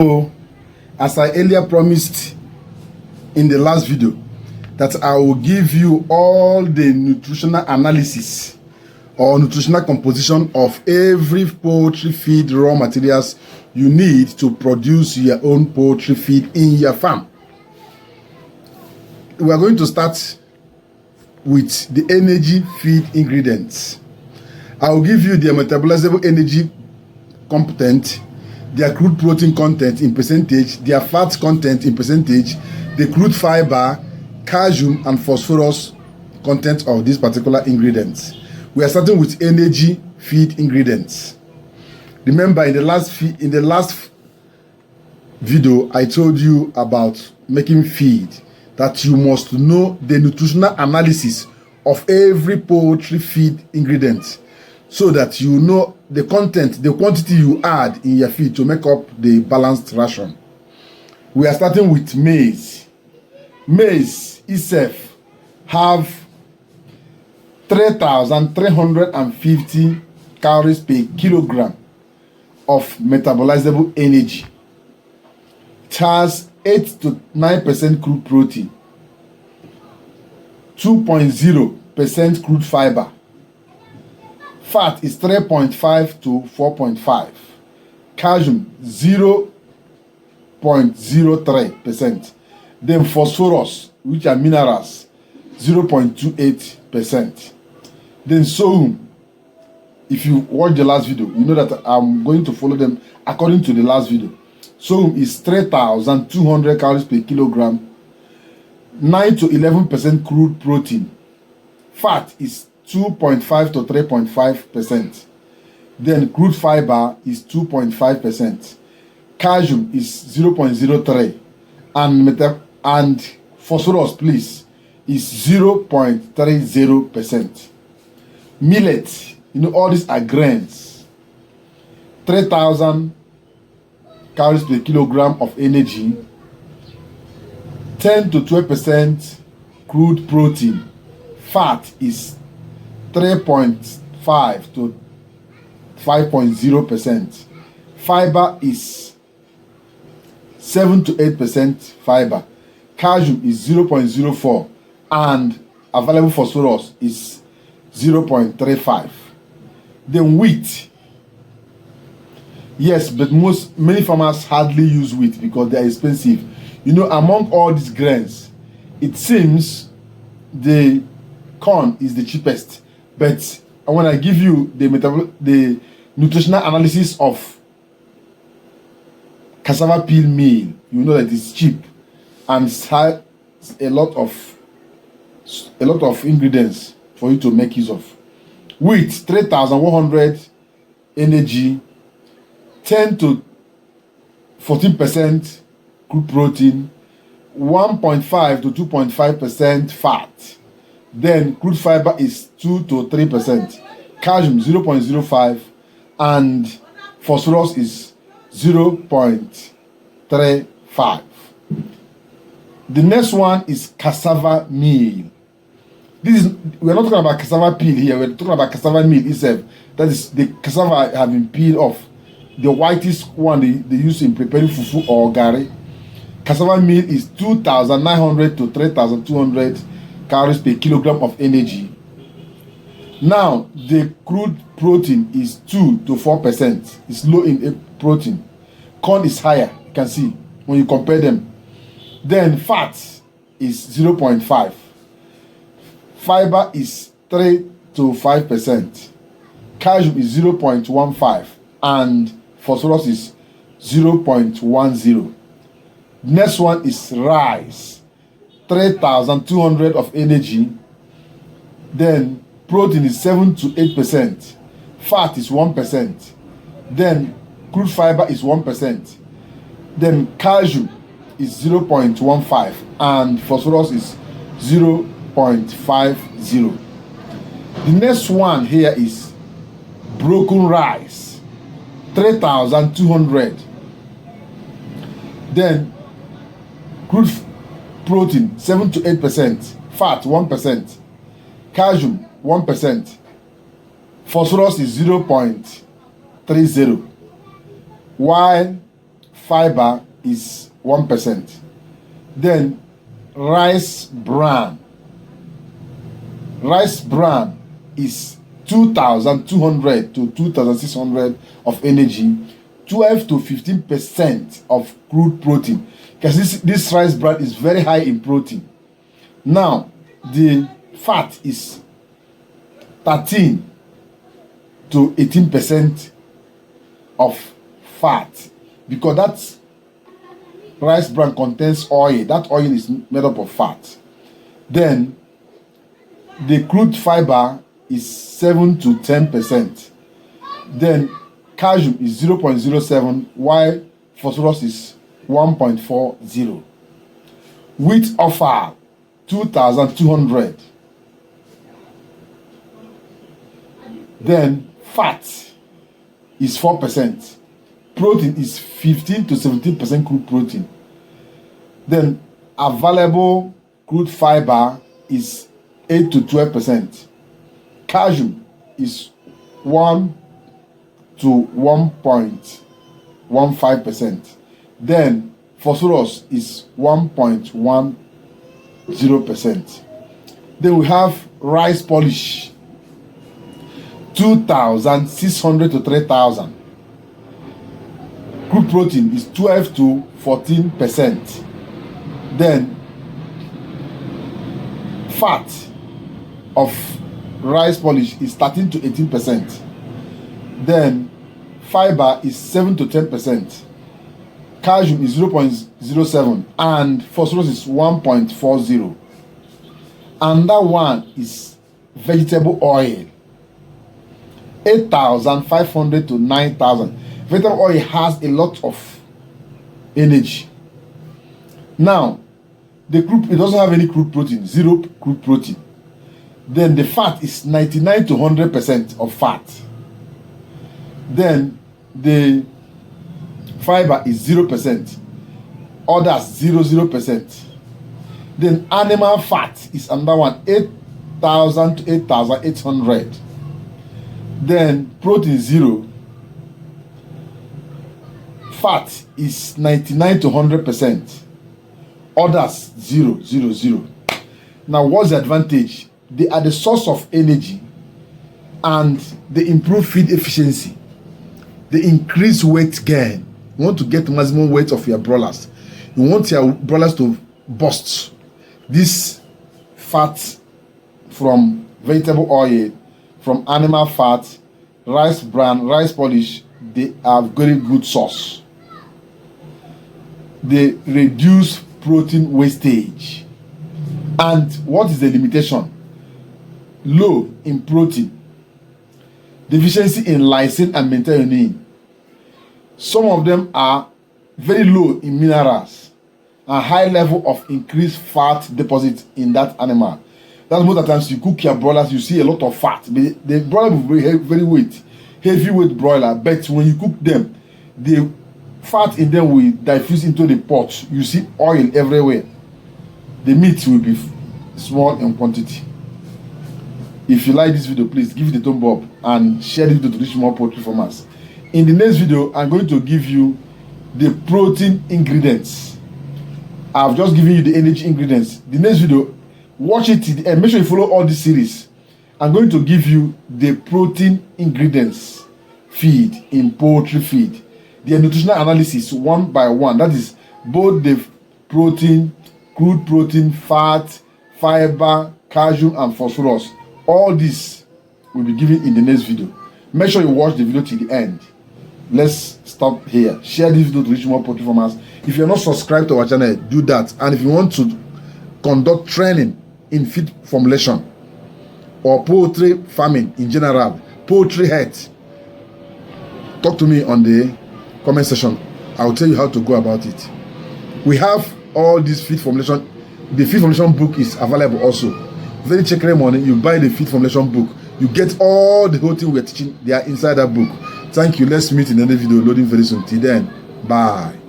So, as I earlier promised in the last video, that I will give you all the nutritional analysis or nutritional composition of every poultry feed raw materials you need to produce your own poultry feed in your farm. We are going to start with the energy feed ingredients. I will give you their metabolizable energy content, their crude protein content in percentage, their fat content in percentage, the crude fiber, calcium, and phosphorus content of these particular ingredients. We are starting with energy feed ingredients. Remember, in the last video, I told you about making feed, that you must know the nutritional analysis of every poultry feed ingredient, so that you know the content, the quantity you add in your feed to make up the balanced ration. We are starting with maize. Maize itself have 3,350 calories per kilogram of metabolizable energy. It has 8 to 9% crude protein, 2.0% crude fiber. Fat is 3.5 to 4.5. Calcium 0.03%. Then phosphorus, which are minerals, 0.28%. Then sodium, if you watch the last video, you know that I'm going to follow them according to the last video. Sodium is 3,200 calories per kilogram, 9 to 11% crude protein. Fat is 2.5 to 3.5%. Then crude fiber is 2.5%. Calcium is 0.03. And phosphorus, please, is 0.30%. Millet, you know, all these are grains. 3,000 calories per kilogram of energy, 10 to 12% crude protein. Fat is 3.5 to 5.0%. Fiber is 7 to 8% fiber. Calcium is 0.04, and available phosphorus is 0.35. Then wheat. Yes, but many farmers hardly use wheat because they are expensive. You know, among all these grains, it seems the corn is the cheapest. But when I give you the nutritional analysis of cassava peel meal, you know that it's cheap and it has a lot of ingredients for you to make use of. Wheat, 3,100 energy, 10 to 14% crude protein, 1.5 to 2.5% fat. Then crude fiber is 2 to 3%, calcium 0.05, and phosphorus is 0.35. The next one is cassava meal. We're not talking about cassava peel here, we're talking about cassava meal itself. That is the cassava have been peeled off. The whitest one they use in preparing fufu or gari. Cassava meal is 2,900 to 3,200 calories per kilogram of energy. Now, the crude protein is 2 to 4%. It's low in protein. Corn is higher, you can see when you compare them. Then fat is 0.5. Fiber is 3 to 5%. Calcium is 0.15. And phosphorus is 0.10. Next one is rice. 3,200 of energy. Then protein is 7 to 8%. Fat is 1%. Then crude fiber is 1%. Then calcium is 0.15 and phosphorus is 0.50. The next one here is broken rice. 3,200. Then crude protein 7 to 8%, fat 1%, calcium 1%, phosphorus is 0.30, while fiber is 1%. Then rice bran. Rice bran is 2,200 to 2,600 of energy, 12 to 15% of crude protein. Because this rice bran is very high in protein. Now, the fat is 13 to 18% of fat, because that rice bran contains oil. That oil is made up of fat. Then the crude fiber is 7 to 10%. Then calcium is 0.07, while phosphorus is 1.40. Wheat offal 2,200. Then fat is 4%. Protein is 15 to 17% crude protein. Then available crude fiber is 8 to 12%. Calcium is 1 to 1.15%. Then phosphorus is 1.10%. Then we have rice polish 2,600 to 3,000. Crude protein is 12 to 14%. Then fat of rice polish is 13 to 18%. Then fiber is 7 to 10%. Calcium is 0.07 and phosphorus is 1.40. And that one is vegetable oil 8,500 to 9,000. Vegetable oil has a lot of energy. Now, the crude, it doesn't have any crude protein, zero crude protein. Then the fat is 99 to 100% of fat. Then the fiber is 0%. Others 0%. Then animal fat is another one, 8,000 to 8,800. Then protein 0. Fat is 99 to 100%. Others 0. Now, what's the advantage? They are the source of energy and they improve feed efficiency. They increase weight gain. You want to get maximum weight of your broilers. You want your broilers to burst. This fat from vegetable oil, from animal fat, rice bran, rice polish, they are very good source. They reduce protein wastage. And what is the limitation? Low in protein, deficiency in lysine and methionine. Some of them are very low in minerals, a high level of increased fat deposit in that animal. That's most of the times you cook your broilers, you see a lot of fat. The broiler will be very heavyweight broiler, but when you cook them, the fat in them will diffuse into the pot. You see oil everywhere. The meat will be small in quantity. If you like this video, please give it a thumb up and share this video to reach more poultry farmers. In the next video, I'm going to give you the protein ingredients. I've just given you the energy ingredients. The next video, watch it till the end. Make sure you follow all this series. I'm going to give you the protein ingredients feed in poultry feed. The nutritional analysis one by one. That is both the protein, crude protein, fat, fiber, calcium, and phosphorus. All this will be given in the next video. Make sure you watch the video till the end. Let's stop here. Share this video to reach more poultry farmers. If you're not subscribed to our channel, do that. And if you want to conduct training in feed formulation or poultry farming in general, poultry health, talk to me on the comment section. I'll tell you how to go about it. We have all this feed formulation. The feed formulation book is available also. Very check money. You buy the feed formulation book. You get all the whole thing we're teaching. They are inside that book. Thank you. Let's meet in another video loading very soon. Till then, bye.